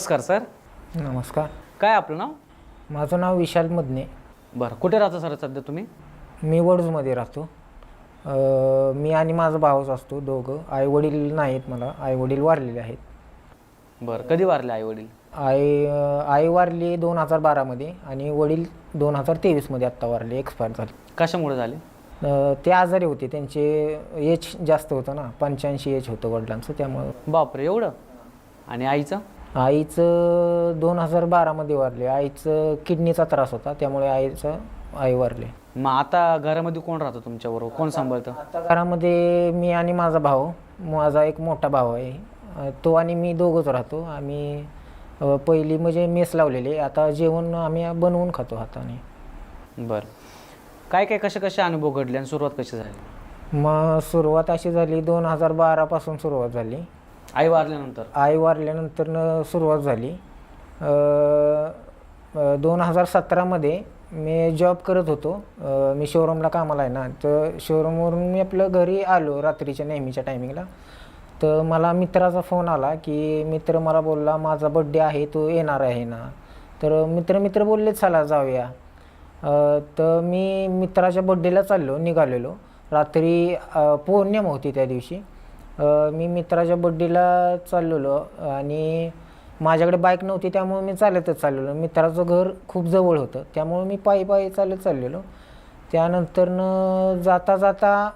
नमस्कार सर. नमस्कार. काय आपलं नाव? माझं नाव विशाल मदने. बरं, कुठे राहता सर सध्या तुम्ही? मी वडूजमध्ये राहतो. मी आणि माझा भाऊच असतो दोघं. आईवडील नाहीत मला, आईवडील वारलेले आहेत. बरं, कधी वारले आई वडील? आई वारली 2012मध्ये आणि वडील 2023मध्ये आत्ता वारले, एक्सपायर झाले. कशामुळे झाले? ते आजारी होते, त्यांचे एज जास्त होतं ना, 85 एज होतं वडिलांचं, त्यामुळं. बापरे, एवढं? आणि आईचं? आईचं 2012मध्ये वारले. आईचं किडनीचा त्रास होता, त्यामुळे आई वारले. मग आता घरामध्ये कोण राहतं तुमच्याबरोबर? कोण सांभाळतं? आता घरामध्ये मी आणि माझा भाऊ, माझा एक मोठा भाऊ आहे, तो आणि मी दोघंच राहतो. आम्ही पहिली म्हणजे मेस लावलेली, आता जेवण आम्ही बनवून खातो हाताने. बरं, काय काय कसे अनुभव घडले आणि सुरुवात कशी झाली? मग सुरुवात अशी झाली, 2012पासून सुरुवात झाली. आई वारल्यानंतर? आई वारल्यानंतर सुरुवात झाली. 2017मध्ये मी जॉब करत होतो. मी शोरूमला कामाला आहे ना, तर शोरूमवरून मी आपलं घरी आलो रात्रीच्या नेहमीच्या टायमिंगला. तर मला मित्राचा फोन आला की मित्र मला बोलला, माझा बड्डे आहे, तो येणार आहे ना? तर मित्र बोलले चला जाऊया. तर मी मित्राच्या बड्डेला निघालेलो. रात्री पौर्णिमा होती त्या दिवशी. मी मित्राच्या बड्डेला चाललेलो आणि माझ्याकडे बाईक नव्हती, त्यामुळे मी चालतच चाललेलो. मित्राचं घर खूप जवळ होतं, त्यामुळे मी पायी चालत चाललेलो. त्यानंतर जाता जाता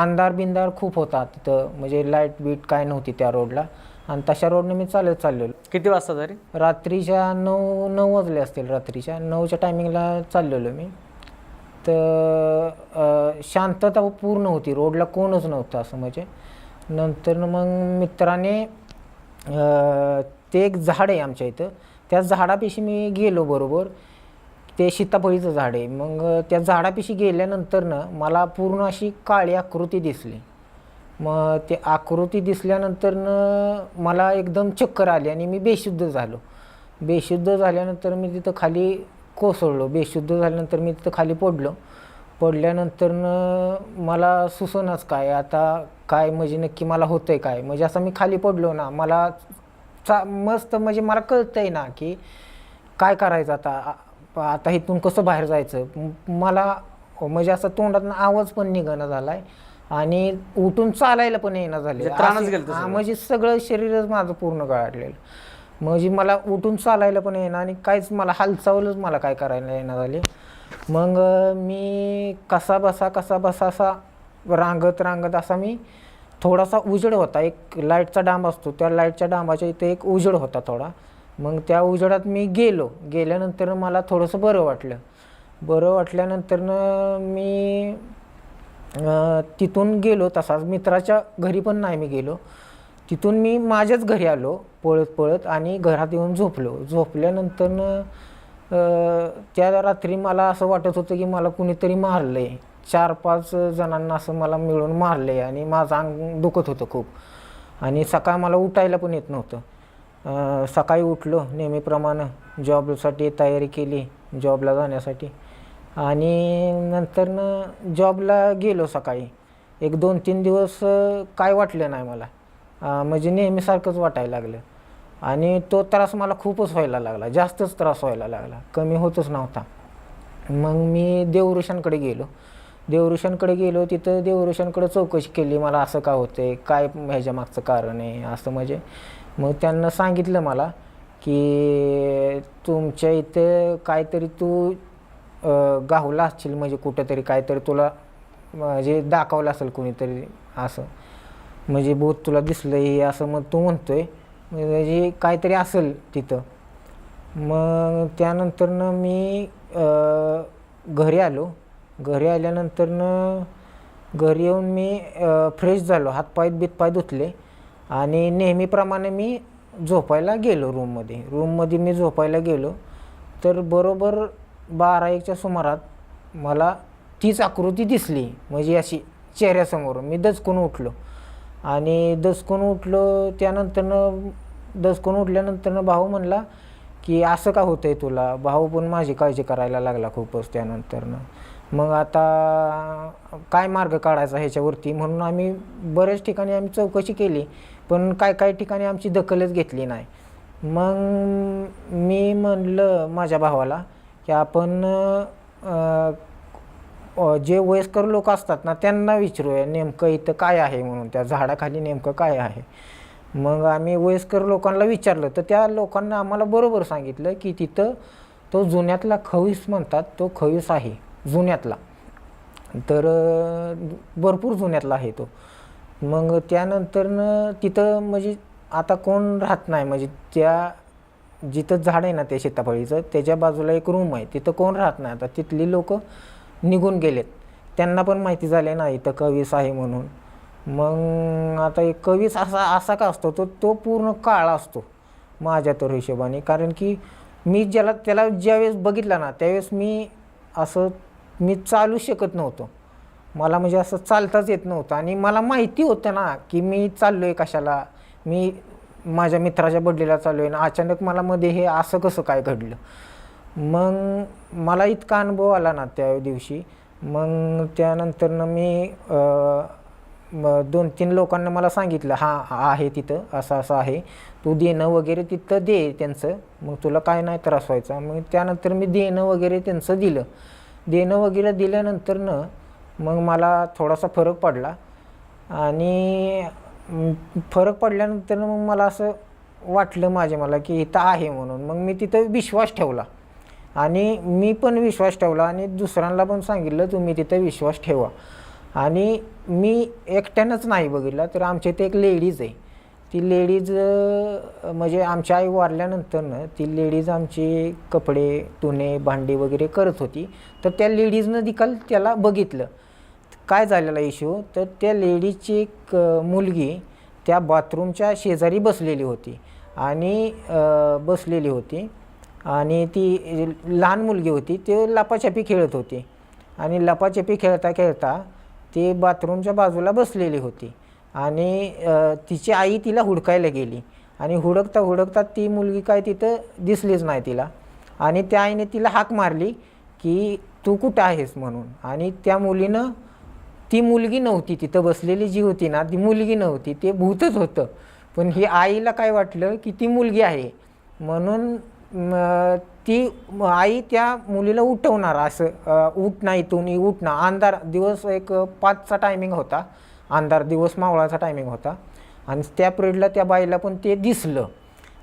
अंधार बिंदार खूप होता तिथं, म्हणजे लाईट बीट काय नव्हती त्या रोडला, आणि तशा रोडने मी चालत चाललेलो. किती वाजता तरी? रात्रीच्या 9 वाजले असतील. रात्रीच्या 9च्या टायमिंगला चाललेलो मी. तर शांतता पूर्ण होती, रोडला कोणच नव्हतं असं. म्हणजे नंतर मग मित्राने ते एक झाड आहे आमच्या इथं, त्या झाडापाशी मी गेलो. बरोबर ते सीताफळीचं झाड आहे. मग त्या झाडापाशी गेल्यानंतर मला पूर्ण अशी काळी आकृती दिसली. मग ते आकृती दिसल्यानंतर मला एकदम चक्कर आली आणि मी बेशुद्ध झालो. बेशुद्ध झाल्यानंतर मी तिथं खाली कोसळलो. बेशुद्ध झाल्यानंतर मी तिथं खाली पडल्यानंतर मला सुचनाच काय आता, काय म्हणजे नक्की मला होतंय काय. म्हणजे असं मी खाली पडलो ना, मला मस्त म्हणजे मला कळतंय ना की काय करायचं आता इथून कसं बाहेर जायचं. मला म्हणजे असं तोंडातून आवाज पण निघणं झालाय आणि उठून चालायला पण येणं झालं. म्हणजे सगळं शरीरच माझं पूर्ण गळाडलेलं. म्हणजे मला उठून चालायला पण येणं आणि काहीच मला हालचालच मला काय करायला येणं झाले. मग मी कसा बसा असा रांगत असा, मी थोडासा उजेड होता, एक लाईटचा डांब असतो, त्या लाईटच्या डांबाच्या इथे एक उजेड होता थोडा. मग त्या उजेडात मी गेल्यानंतर मला थोडंसं बरं वाटल्यानंतर मी तिथून गेलो. तसाच मित्राच्या घरी पण नाही मी गेलो. तिथून मी माझ्याच घरी आलो पळत आणि घरात येऊन झोपल्यानंतर त्या रात्री मला असं वाटत होतं की मला कुणीतरी मारलं आहे. 4-5 जणांना असं मला मिळून मारलं आहे आणि माझं अंग दुखत होतं खूप. आणि सकाळ मला उठायला पण येत नव्हतं. सकाळी उठलो नेहमीप्रमाणे, जॉबसाठी तयारी केली जॉबला जाण्यासाठी, आणि नंतर जॉबला गेलो. सकाळी 1-2-3 दिवस काय वाटलं नाही मला, म्हणजे नेहमीसारखंच वाटायला लागलं. आणि तो त्रास मला खूपच व्हायला लागला, जास्तच त्रास व्हायला लागला, कमी होतच नव्हता. मग मी देवऋषांकडे गेलो. तिथं देवऋषांकडे चौकशी केली, मला असं का होतंय, काय ह्याच्या मागचं कारण आहे असं. म्हणजे मग त्यांना सांगितलं मला की तुमच्या इथं काहीतरी तू गावला असशील, म्हणजे कुठंतरी काहीतरी तुला म्हणजे दाखवलं असेल कुणीतरी असं, म्हणजे भूत तुला दिसलं हे असं. मग तू म्हणतोय म्हणजे काहीतरी असेल तिथं. मग त्यानंतर मी घरी आलो. घरी आल्यानंतर घरी येऊन मी फ्रेश झालो, हातपाय धुतले आणि नेहमीप्रमाणे मी झोपायला गेलो रूममध्ये मी झोपायला गेलो. तर बरोबर 12-1च्या सुमारात मला तीच आकृती दिसली, म्हणजे अशी चेहऱ्यासमोर. मी दचकून उठलो. दचकून उठल्यानंतर भाऊ म्हणला की असं का होतंय तुला. भाऊ पण माझी काळजी करायला लागला खूपच. त्यानंतर मग आता काय मार्ग काढायचा ह्याच्यावरती म्हणून आम्ही बऱ्याच ठिकाणी चौकशी केली, पण काही ठिकाणी आमची दखलच घेतली नाही. मग मी म्हणलं माझ्या भावाला की आपण जे वयस्कर लोक असतात ना त्यांना विचारूया नेमकं इथं काय आहे म्हणून, त्या झाडाखाली नेमकं काय आहे. मग आम्ही वयस्कर लोकांना विचारलं तर त्या लोकांना आम्हाला बरोबर सांगितलं की तिथं तो जुन्यातला खवीस म्हणतात, तो खवीस आहे जुन्यातला. तर भरपूर जुन्यातला आहे तो. मग त्यानंतरनं तिथं म्हणजे आता कोण राहत नाही, म्हणजे त्या जिथं झाड आहे ना ते सीताफळीचं त्याच्या बाजूला एक रूम आहे, तिथं कोण राहत नाही. आता तिथली लोक निघून गेलेत, त्यांना पण माहिती झाले ना इथं कवीस आहे म्हणून. मग आता एक कवीस असा का असतो, तो पूर्ण काळा असतो माझ्या तर हिशोबाने. कारण की मी त्याला ज्यावेळेस बघितला ना त्यावेळेस मी चालू शकत नव्हतो. मला म्हणजे असं चालताच येत नव्हतं आणि मला माहिती होतं ना की मी चाललो आहे कशाला, मी माझ्या मित्राच्या बड्डेला चाललो आहे आणि अचानक मला मध्ये हे असं कसं काय घडलं. मग मला इतका अनुभव आला ना त्या दिवशी. मग त्यानंतरनं मी 2-3 लोकांना मला सांगितलं आहे तिथं असं आहे, तू देणं वगैरे तिथं दे त्यांचं, मग तुला काय नाही त्रास व्हायचा. मग त्यानंतर मी देणं वगैरे त्यांचं दिलं. देणं वगैरे दिल्यानंतरनं मग मला थोडासा फरक पडला आणि फरक पडल्यानंतर मग मला असं वाटलं मला की इथं आहे म्हणून. मग मी तिथं विश्वास ठेवला आणि मी पण विश्वास ठेवला आणि दुसऱ्यांना पण सांगितलं तुम्ही तिथं विश्वास ठेवा. आणि मी एकट्यानंच नाही बघितला, तर आमच्या इथे एक लेडीज आहे. ती लेडीज म्हणजे आमच्या आई वारल्यानंतरनं ती लेडीज आमचे कपडे धुणे भांडी वगैरे करत होती. तर त्या लेडीजनं देखील त्याला बघितलं. काय झालेला इश्यू, तर त्या लेडीजची एक मुलगी त्या बाथरूमच्या शेजारी बसलेली होती आणि ती लहान मुलगी होती, ते लपाछपी खेळत होती आणि लपाछपी खेळता खेळता ती बाथरूमच्या बाजूला बसलेली होती आणि तिची आई तिला हुडकायला गेली आणि हुडकता हुडकता ती मुलगी काय तिथं दिसलीच नाही तिला. आणि त्या आईने तिला हाक मारली की तू कुठं आहेस म्हणून. आणि त्या मुलीनं, ती मुलगी नव्हती तिथं बसलेली जी होती ना ती मुलगी नव्हती, ते भूतच होतं. पण ही आईला काय वाटलं की ती मुलगी आहे म्हणून ती आई त्या मुलीला उठवणार, असं उठ ना इथून उठ ना. अंधार दिवस एक 5चा टायमिंग होता, अंधार दिवस मावळाचा टायमिंग होता आणि त्या पिरियडला त्या बाईला पण ते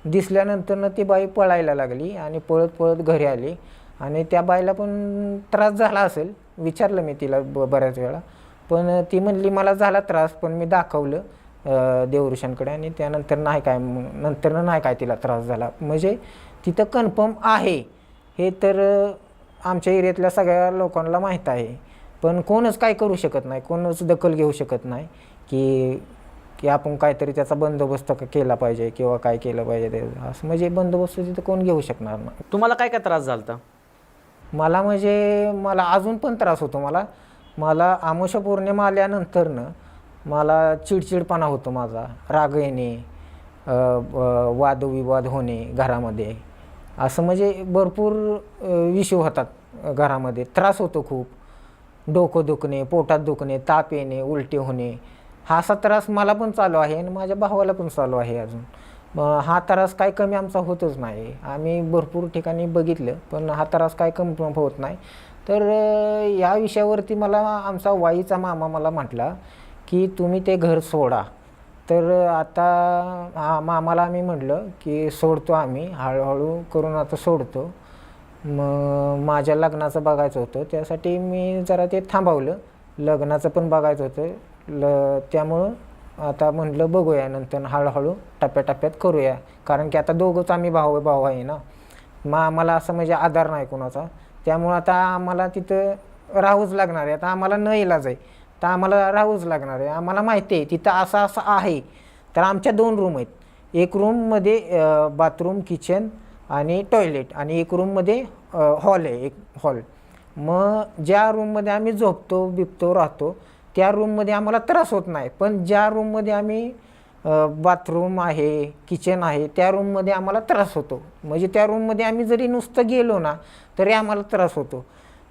दिसल्यानंतरनं ती बाई पळायला लागली आणि पळत पळत घरी आली. आणि त्या बाईला पण त्रास झाला असेल, विचारलं मी तिला बऱ्याच वेळा, पण ती म्हणली मला झाला त्रास पण मी दाखवलं देवऋषांकडे आणि त्यानंतर नाही काय तिला त्रास झाला. म्हणजे तिथं कन्फर्म आहे हे तर आमच्या एरियातल्या सगळ्या लोकांना माहीत आहे. पण कोणच काय करू शकत नाही, कोणच दखल घेऊ शकत नाही की आपण काहीतरी त्याचा बंदोबस्त केला पाहिजे किंवा काय केलं पाहिजे ते असं. म्हणजे बंदोबस्त तिथं कोण घेऊ शकणार नाही. तुम्हाला काय काय त्रास झाला? मला अजून पण त्रास होतो. मला अमावस्या पौर्णिमा आल्यानंतरनं मला चिडचिडपणा होतो, माझा राग येणे, वादविवाद होणे घरामध्ये, असं म्हणजे भरपूर इश्यू होतात घरामध्ये. त्रास होतो खूप, डोकं दुखणे, पोटात दुखणे, ताप येणे, उलटी होणे. हा असा त्रास मला पण चालू आहे आणि माझ्या भावाला पण चालू आहे अजून. हा त्रास काय कमी आमचा होतच नाही. आम्ही भरपूर ठिकाणी बघितलं पण हा त्रास काय कमी होत नाही. तर या विषयावरती मला आमचा वाईचा मामा मला म्हटला की तुम्ही ते घर सोडा. तर आता मामाला आम्ही म्हटलं की सोडतो, आम्ही हळूहळू करून आता सोडतो. मग माझ्या लग्नाचं बघायचं होतं, त्यासाठी मी जरा ते थांबवलं. लग्नाचं पण बघायचं होतं, त्यामुळं आता म्हटलं बघूया नंतर हळूहळू टप्प्याटप्प्यात करूया. कारण की आता दोघंच आम्ही भाऊ आहे ना, मग आम्हाला असं म्हणजे आधार नाही कोणाचा. त्यामुळं आता आम्हाला तिथं राहूच लागणार आहे. आता आम्हाला न इलाज आहे तर आम्हाला राहूच लागणार आहे. आम्हाला माहिती आहे तिथं असं आहे. तर आमच्या 2 रूम आहेत. एक रूममध्ये बाथरूम, किचन आणि टॉयलेट आणि एक रूममध्ये हॉल आहे, एक हॉल. मग ज्या रूममध्ये आम्ही झोपतो राहतो त्या रूममध्ये आम्हाला त्रास होत नाही. पण ज्या रूममध्ये आम्ही बाथरूम आहे, किचन आहे, त्या रूममध्ये आम्हाला त्रास होतो. म्हणजे त्या रूममध्ये आम्ही जरी नुसतं गेलो ना तरी आम्हाला त्रास होतो.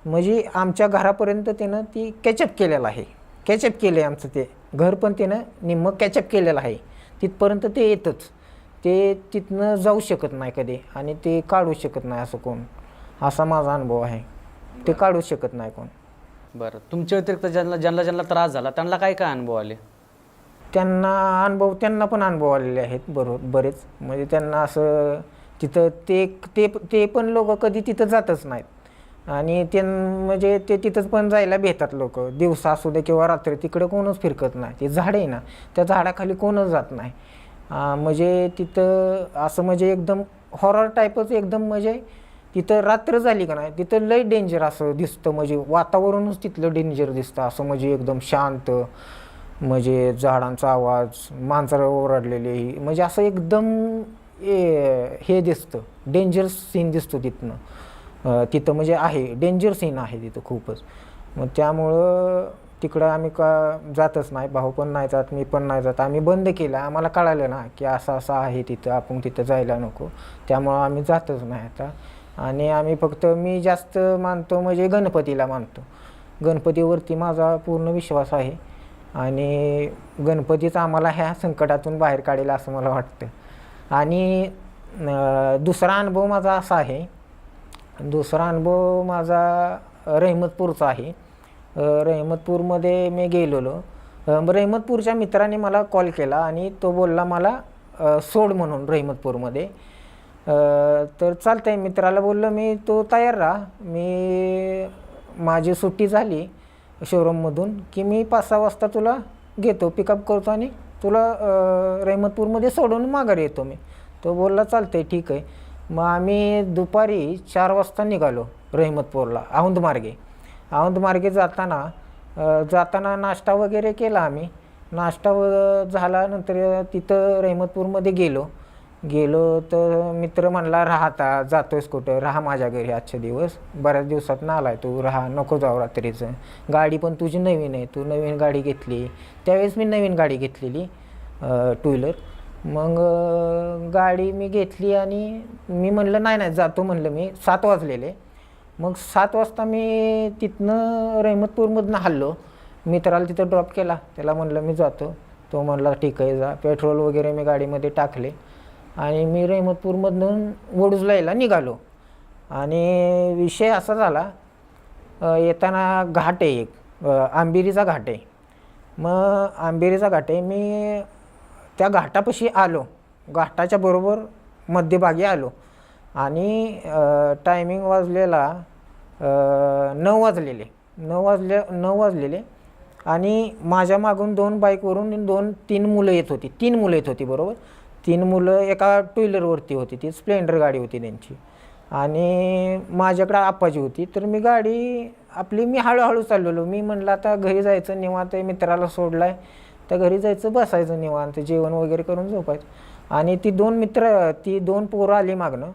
म्हणजे आमच्या घरापर्यंत त्यानं ती कॅचअप केलेलं आहे. कॅचअप केलं आहे आमचं ते घर, पण त्यानं निम्मं कॅचअप केलेलं आहे, तिथपर्यंत ते येतच. ते तिथनं जाऊ शकत नाही कधी आणि ते काढू शकत नाही असं कोण. असा माझा अनुभव आहे. ते काढू शकत नाही कोण. बरं, तुमच्या व्यतिरिक्त ज्यांना त्रास झाला त्यांना काय काय अनुभव आले? त्यांना पण अनुभव आलेले आहेत बरेच. म्हणजे त्यांना असं तिथं ते ते ते पण लोक कधी तिथं जातच नाहीत आणि म्हणजे ते तिथंच पण जायला भेटतात लोक. दिवसा असू दे किंवा रात्री तिकडे कोणच फिरकत नाही. ते झाड आहे ना, त्या झाडाखाली कोणच जात नाही. म्हणजे तिथं असं म्हणजे एकदम हॉरर टाईपच एकदम. म्हणजे तिथं रात्र झाली का नाही तिथं लय डेंजर असं दिसतं. म्हणजे वातावरणच तिथलं डेंजर दिसतं असं. म्हणजे एकदम शांत, म्हणजे झाडांचा आवाज, मांजरं ओरडलेली, म्हणजे असं एकदम हे दिसतं. डेंजर सीन दिसतो तिथं म्हणजे आहे डेंजर सीन आहे तिथं खूपच. मग त्यामुळं तिकडं आम्ही जातच नाही. भाऊ पण नाही जात, मी पण नाही जात. आम्ही बंद केलं. आम्हाला कळालं ना की असं असं आहे तिथं, आपण तिथं जायला नको. त्यामुळं आम्ही जातच नाही आता. आणि आम्ही फक्त मी जास्त मानतो म्हणजे गणपतीला मानतो. गणपतीवरती माझा पूर्ण विश्वास आहे आणि गणपतीच आम्हाला ह्या संकटातून बाहेर काढेल असं मला वाटतं. आणि दुसरा अनुभव माझा असा आहे, दुसरा अनुभव माझा रहमतपूरचा आहे. रहमतपूरमध्ये मी गेलेलो. रहमतपूरच्या मित्राने मला कॉल केला आणि तो बोलला मला सोड म्हणून रहमतपूरमध्ये. तर चालतंय मित्राला बोललो मी, तो तयार राहा. माझी सुट्टी झाली शोरूममधून की मी 5-6 वाजता तुला घेतो, पिकअप करतो आणि तुला रहमतपूरमध्ये सोडून माघारी येतो मी. तो बोलला चालतंय ठीक आहे. मग आम्ही दुपारी 4 वाजता निघालो रहमतपूरला औंध मार्गे. औंध मार्गे जाताना नाश्ता वगैरे केला आम्ही. नाश्ता झाल्यानंतर तिथं रहमतपूरमध्ये गेलो तर मित्र म्हणला राहता जातोयस कुठं, राहा माझ्या घरी आजचे दिवस, बऱ्याच दिवसात ना आलाय तू, राहा, नको जाऊ रात्रीचं. गाडी पण तुझी नवीन आहे, तू नवीन गाडी घेतली. त्यावेळेस मी नवीन गाडी घेतलेली 2 व्हीलर. मग गाडी मी घेतली आणि मी म्हणलं नाही जातो म्हणलं मी. 7 वाजलेले. मग 7 वाजता मी तिथनं रहमतपूरमधनं हल्लो. मित्राला तिथं ड्रॉप केला. त्याला म्हणलं मी जातो. तो म्हणला ठीक आहे जा. पेट्रोल वगैरे मी गाडीमध्ये टाकले आणि मी रहमतपूरमधून वडूजला यायला निघालो. आणि विषय असा झाला, येताना घाट आहे एक, आंबेरीचा घाट आहे. मग आंबेरीचा घाट आहे, मी त्या घाटापाशी आलो. घाटाच्या बरोबर मध्यभागी आलो आणि टायमिंग वाजलेला 9 वाजलेले आणि माझ्या मागून 2 बाईकवरून 2-3 मुलं येत होती. 3 मुलं येत होती बरोबर. 3 मुलं एका 2 व्हीलरवरती होती. ती स्प्लेंडर गाडी होती त्यांची आणि माझ्याकडं आप्पाची होती. तर मी गाडी मी हळूहळू चाललेलो. मी म्हणलं आता घरी जायचं निवांत, मित्राला सोडलाय तर घरी जायचं, बसायचं निवांत, जेवण वगैरे करून झोपायचं. आणि ती 2 पोरं आली मागणं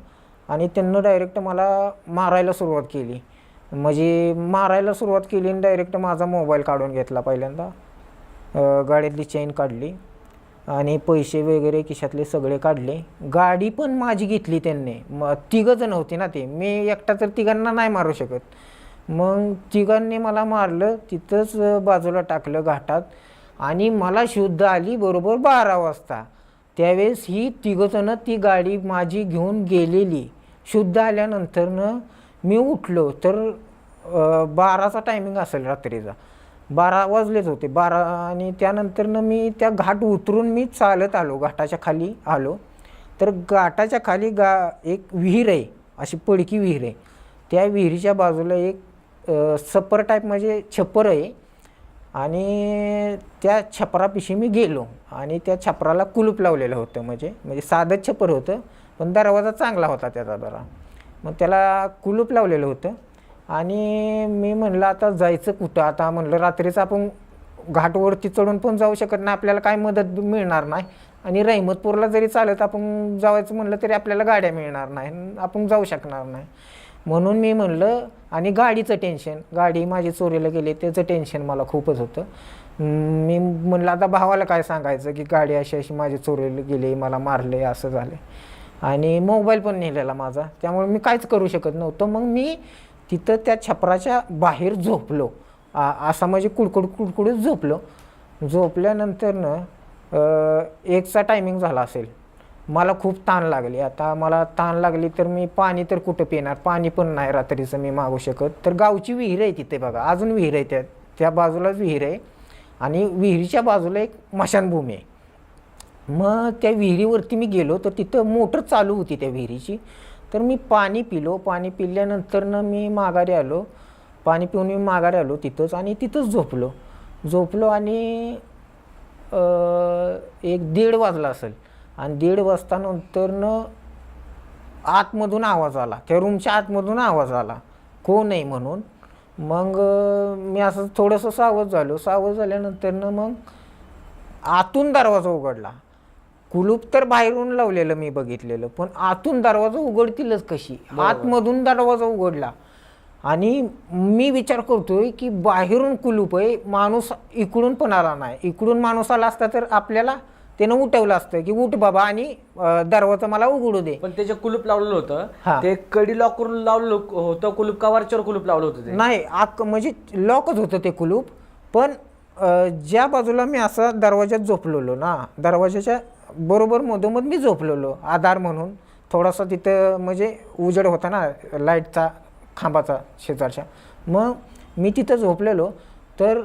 आणि त्यांनी डायरेक्ट मला मारायला सुरुवात केली. म्हणजे मारायला सुरुवात केली आणि डायरेक्ट माझा मोबाईल काढून घेतला पहिल्यांदा. गाडीतली चेन काढली आणि पैसे वगैरे खिशातले सगळे काढले. गाडी पण माझी घेतली त्यांनी. मग 3 जण होते ना ते, मी एकटा तर 3घांना नाही मारू शकत. मग 3घांनी मला मारलं, तिथंच बाजूला टाकलं घाटात. आणि मला शुद्ध आली बरोबर 12 वाजता. त्यावेळेस ही 3 जण ती गाडी माझी घेऊन गेलेली. शुद्ध आल्यानंतरनं मी उठलो तर 12चा टायमिंग असेल रात्रीचा. 12 वाजलेच होते 12. आणि त्यानंतरनं मी त्या घाट उतरून मी चालत आलो, घाटाच्या खाली आलो. तर घाटाच्या खाली एक विहीर आहे, अशी पडकी विहीर आहे. त्या विहिरीच्या बाजूला एक सपर टाईप म्हणजे छप्पर आहे आणि त्या छपरापाशी मी गेलो आणि त्या छपराला कुलूप लावलेलं होतं. म्हणजे साधंच छप्पर होतं पण दरवाजा चांगला होता त्याचा जरा. मग त्याला कुलूप लावलेलं होतं आणि मी म्हणलं आता जायचं कुठं. आता म्हणलं रात्रीचं आपण घाटवरती चढून पण जाऊ शकत नाही, आपल्याला काय मदत मिळणार नाही. आणि रहमतपूरला जरी चालत आपण जायचं म्हणलं तरी आपल्याला गाड्या मिळणार नाही, आपण जाऊ शकणार नाही. म्हणून मी म्हणलं, आणि गाडीचं टेन्शन, गाडी माझी चोरीला गेली त्याचं टेन्शन मला खूपच होतं. मी म्हणलं आता भावाला काय सांगायचं की गाडी अशी माझी चोरीला गेली, मला मारले, असं झालं. आणि मोबाईल पण नेलेला माझा, त्यामुळे मी काहीच करू शकत नव्हतं. मग मी तिथं त्या छपराच्या बाहेर झोपलो, असा म्हणजे कुडकुडीत झोपलो. झोपल्यानंतरनं 1चा टायमिंग झाला असेल. मला खूप ताण लागली. आता मला ताण लागली तर मी पाणी तर कुठं पिणार, पाणी पण नाही रात्रीचं मी मागू शकत. तर गावची विहीर आहे तिथे बघा, अजून विहीर आहे, त्या बाजूलाच विहीर आहे आणि विहिरीच्या बाजूला एक स्मशानभूमी आहे. मग त्या विहिरीवरती मी गेलो तर तिथं मोटर चालू होती त्या विहिरीची. तर मी पाणी पिलो. पाणी पिल्यानंतरनं मी माघारी आलो. पाणी पिऊन मी माघारी आलो तिथंच आणि तिथंच झोपलो आणि 1-1:30 वाजला असेल आणि 1:30 वाजतानंतरनं आतमधून आवाज आला, त्या रूमच्या आतमधून आवाज आला कोण आहे म्हणून. मग मी असं थोडंसं सावध झाल्यानंतरनं मग आतून दरवाजा उघडला. कुलूप तर बाहेरून लावलेलं मी बघितलेलं, पण आतून दरवाजा उघडतीलच कशी, आतमधून दरवाजा उघडला. आणि मी विचार करतोय की बाहेरून कुलूप आहे, माणूस इकडून पण आला नाही. इकडून माणूस आला असता तर आपल्याला त्यानं उठवलं असतं की उठ बाबा आणि दरवाजा मला उघडू दे. पण त्याचे कुलूप लावलेलं होतं, हा. ते कडी लॉक करून लावलं होतं कुलूप का वरच्यावर कुलूप लावलं होतं ते? नाही, म्हणजे लॉकच होतं ते कुलूप. पण ज्या बाजूला मी असा दरवाजात झोपलेलो ना, दरवाजाच्या बरोबर मधोमध मी झोपलेलो आधार म्हणून. थोडासा तिथं म्हणजे उजेड होता ना लाईटचा खांबाचा शेजारच्या. मग मी तिथं झोपलेलो तर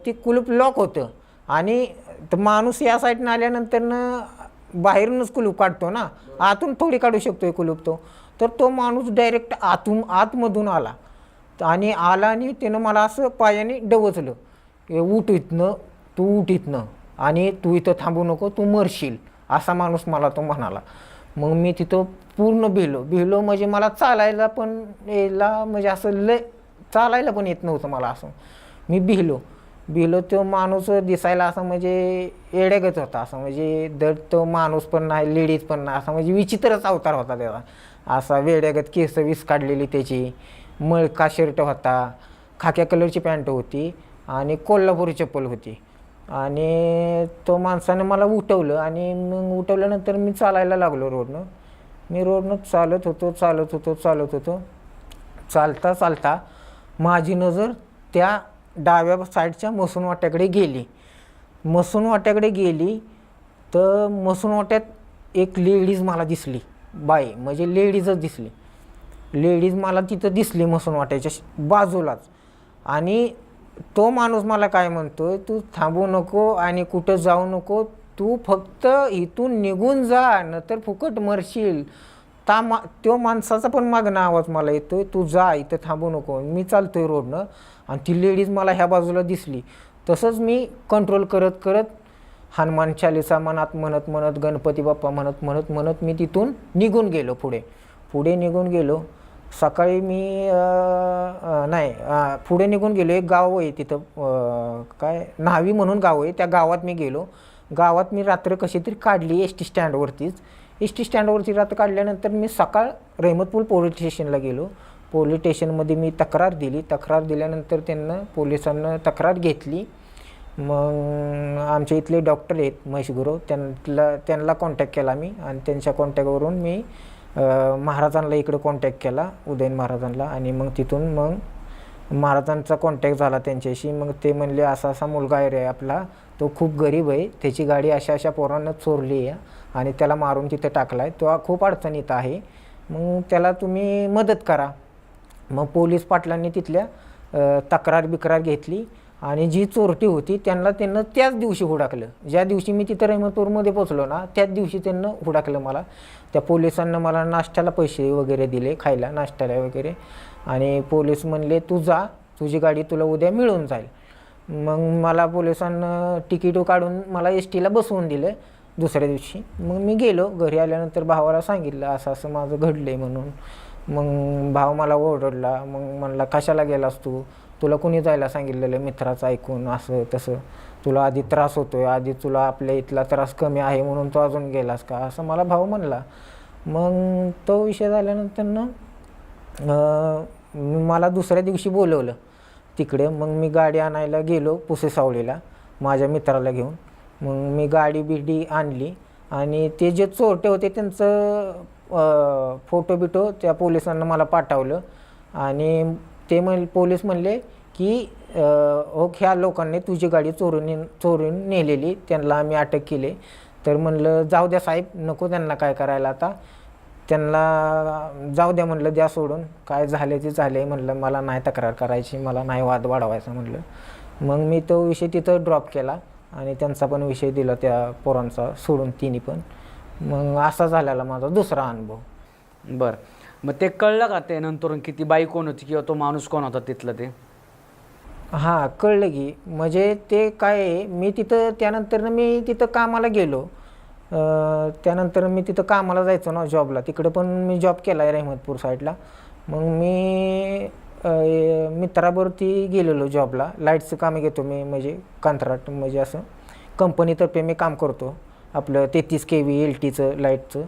ती कुलूप लॉक होतं आणि माणूस या साईडनं आल्यानंतरनं बाहेरूनच कुलूप काढतो ना, आतून थोडी काढू शकतो कुलूप तो. तर तो माणूस डायरेक्ट आतमधून आला आणि त्यानं मला असं पायाने डवचलं, उठ इथनं, तू उठ इथनं आणि तू इथं थांबू नको, तू मरशील, असा माणूस मला तो म्हणाला. मग मी तिथं पूर्ण भिलो म्हणजे मला चालायला पण म्हणजे असं चालायला पण येत नव्हतं मला. असं मी भिलो. तो माणूस दिसायला असं म्हणजे येडेगत होता, असं म्हणजे तो माणूस पण नाही, लेडीज पण नाही, असं म्हणजे विचित्रच अवतार होता त्याचा. असा वेडेगत, केस वीस काढलेली त्याची, मळका शर्ट होता, खाक्या कलरची पॅन्ट होती आणि कोल्हापुरी चप्पल होती. आणि तो माणसाने मला उठवलं आणि मग उठवल्यानंतर मी चालायला लागलो रोडनं. मी रोडनं चालत होतो. चालता माझी नजर त्या डाव्या साईडच्या मसूनवाट्याकडे गेली. तर मसूनवाट्यात एक लेडीज मला दिसली, बाई म्हणजे लेडीजच दिसली. लेडीज मला तिथं दिसली मसूनवाट्याच्या बाजूलाच. आणि तो माणूस मला काय म्हणतोय, तू थांबू नको आणि कुठं जाऊ नको, तू फक्त इथून निघून जा न तर फुकट मरशील. तो माणसाचा पण मागणं आवाज मला येतोय, तू जा, इथं थांबू नको. मी चालतोय रोडनं आणि ती लेडीज मला ह्या बाजूला दिसली. तसंच मी कंट्रोल करत हनुमान चालीसा मनात म्हणत गणपती बाप्पा म्हणत मी तिथून निघून गेलो. पुढे निघून गेलो. सकाळी मी पुढे निघून गेलो. एक गाव आहे तिथं, काय न्हावी म्हणून गाव आहे, त्या गावात मी गेलो. गावात मी रात्र कशी तरी काढली एस टी स्टँडवरती रात्र काढल्यानंतर मी सकाळ रहमतपूर पोलीस स्टेशनला गेलो. पोलीस स्टेशनमध्ये मी तक्रार दिल्यानंतर पोलिसांना तक्रार घेतली. मग आमच्या इथले डॉक्टर आहेत महेश गुरव, त्यांना कॉन्टॅक्ट केला मी आणि त्यांच्या कॉन्टॅक्टवरून मी महाराजांना इकडं कॉन्टॅक्ट केला, उदयन महाराजांना. आणि मग तिथून मग महाराजांचा कॉन्टॅक्ट झाला त्यांच्याशी. मग ते म्हणले असा मुलगा आहे रे आपला, तो खूप गरीब आहे, त्याची गाडी अशा पोरांना चोरली आहे आणि त्याला मारून तिथं टाकला आहे, तो खूप अडचणीत आहे, मग त्याला तुम्ही मदत करा. मग पोलीस पाटलांनी तिथल्या तक्रार घेतली आणि जी चोरटी होती त्यांना त्याच दिवशी हुडाकलं. ज्या दिवशी मी तिथं रहमतपूरमध्ये पोचलो ना, त्याच दिवशी त्यांना हुडाकलं मला. त्या पोलिसांना मला नाश्त्याला पैसे वगैरे दिले, खायला नाश्त्याला वगैरे. आणि पोलीस म्हणले तू जा, तुझी गाडी तुला उद्या मिळून जाईल. मग मला पोलिसांना तिकीट काढून मला एस टीला बसवून दिलं दुसऱ्या दिवशी. मग मी गेलो. घरी आल्यानंतर भावाला सांगितलं असं माझं घडलं आहे म्हणून. मग भाव मला ओरडला. मग म्हणला कशाला गेलास तू, तुला कोणी जायला सांगितलेलं मित्राचं ऐकून, असं तसं, तुला आधी त्रास होतोय, आधी तुला आपल्या इथला त्रास कमी आहे म्हणून तू अजून गेलास का, असं मला भाऊ म्हणला. मग तो विषय झाल्यानंतर मला दुसऱ्या दिवशी बोलवलं तिकडे. मग मी गाडी आणायला गेलो पुसेसावळीला माझ्या मित्राला घेऊन. मग मी गाडी आणली आणि ते जे चोरटे होते त्यांचं फोटो बिटो त्या पोलिसांना मला पाठवलं. आणि पोलीस म्हणले की ह्या लोकांनी तुझी गाडी चोरून नेलेली, त्यांना आम्ही अटक केली. तर म्हणलं जाऊ द्या साहेब, नको त्यांना काय करायला आता, त्यांना जाऊ द्या म्हणलं, द्या सोडून, काय झाले ते झाले म्हणलं, मला नाही तक्रार करायची, मला नाही वाद वाढवायचा म्हणलं. मग मी तो विषय तिथं ड्रॉप केला आणि त्यांचा पण विषय दिला त्या पोरांचा सोडून, तिन्ही पण. मग असा झालेला माझा दुसरा अनुभव. बरं, मग ते कळलं का ते नंतर की ती बाई कोण होती किंवा तो माणूस कोण होता तिथलं ते? हां, कळलं की. म्हणजे ते काय आहे, मी तिथं त्यानंतर मी तिथं कामाला गेलो. त्यानंतर मी तिथं कामाला जायचो ना जॉबला, तिकडं पण मी जॉब केला आहे रहमतपूर साईडला. मग मी मित्राबरोबर गेलेलो जॉबला. लाईटचं काम घेतो मी, म्हणजे कंत्राट, म्हणजे असं कंपनीतर्फे मी काम करतो, आपलं 33 kV LTचं लाईटचं.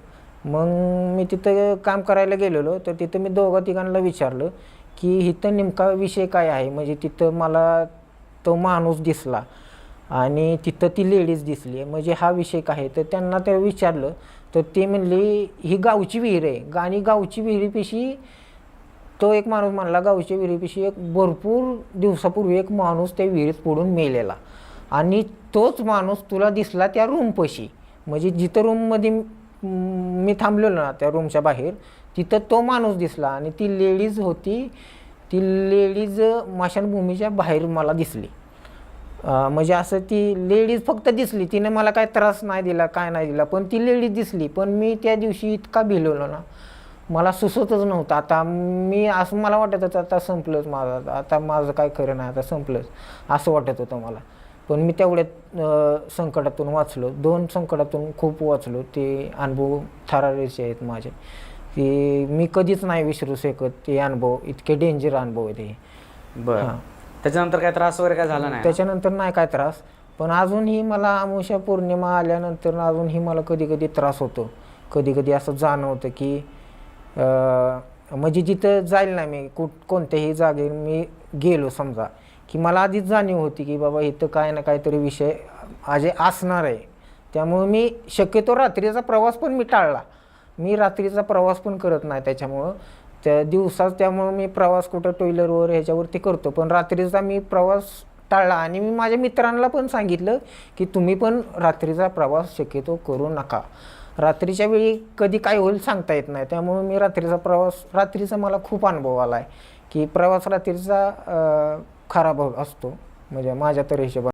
मग मी तिथं काम करायला गेलेलो, तर तिथं मी दोघा-तिघांना विचारलं की इथं नेमका विषय काय आहे. म्हणजे तिथं मला तो माणूस दिसला आणि तिथं ती लेडीज दिसली, म्हणजे हा विषय काय आहे. तर त्यांना ते विचारलं, तर ते म्हणले ही गावची विहीर आहे. आणि गावची विहिरीपाशी तो एक माणूस म्हणला, गावच्या विहिरीपाशी एक भरपूर दिवसापूर्वी एक माणूस त्या विहिरीत पडून मेलेला, आणि तोच माणूस तुला दिसला त्या रूमपाशी. म्हणजे जिथं रूममध्ये मी थांबलेलो ना, त्या रूमच्या बाहेर, तिथं तो माणूस दिसला. आणि ती लेडीज होती, ती लेडीज स्मशानभूमीच्या बाहेर मला दिसली. म्हणजे असं ती लेडीज फक्त दिसली, तिने मला काय त्रास नाही दिला, काय नाही दिला, पण ती लेडीज दिसली. पण मी त्या दिवशी इतका भिलेलो ना, मला सुचतच नव्हतं. आता मी असं मला वाटत होतं आता संपलंच माझं, आता माझं काय खरं नाही, आता संपलंच असं वाटत होतं मला. पण मी तेवढ्यात संकटातून वाचलो, 2 संकटातून खूप वाचलो. ते अनुभव थरारचे आहेत माझे, ते मी कधीच नाही विसरू शकत. ते अनुभव इतके डेंजर अनुभव आहे ते. बरं, त्याच्यानंतर काय त्रास वगैरे काय झाला नाही? त्याच्यानंतर नाही काय त्रास, पण अजूनही मला अमावस्या पौर्णिमा आल्यानंतर अजूनही मला कधी कधी त्रास होतो. कधी कधी असं जाणवतं की म्हणजे जिथं जाईल ना मी, कोणत्याही जागे मी गेलो समजा, की मला आधीच जाणीव होती की बाबा इथं काय ना काहीतरी विषय आज असणार आहे. त्यामुळे मी शक्यतो रात्रीचा प्रवास पण मी टाळला. मी रात्रीचा प्रवास पण करत नाही त्याच्यामुळं, त्या दिवसात. त्यामुळं मी प्रवास कुठं टू व्हीलरवर ह्याच्यावरती करतो, पण रात्रीचा मी प्रवास टाळला. आणि मी माझ्या मित्रांना पण सांगितलं की तुम्ही पण रात्रीचा प्रवास शक्यतो करू नका. रात्रीच्या वेळी कधी काय होईल सांगता येत नाही. त्यामुळे मी रात्रीचा मला खूप अनुभव आला आहे की प्रवास रात्रीचा खराब असतो, म्हणजे माझ्या तरी हिशोबाने.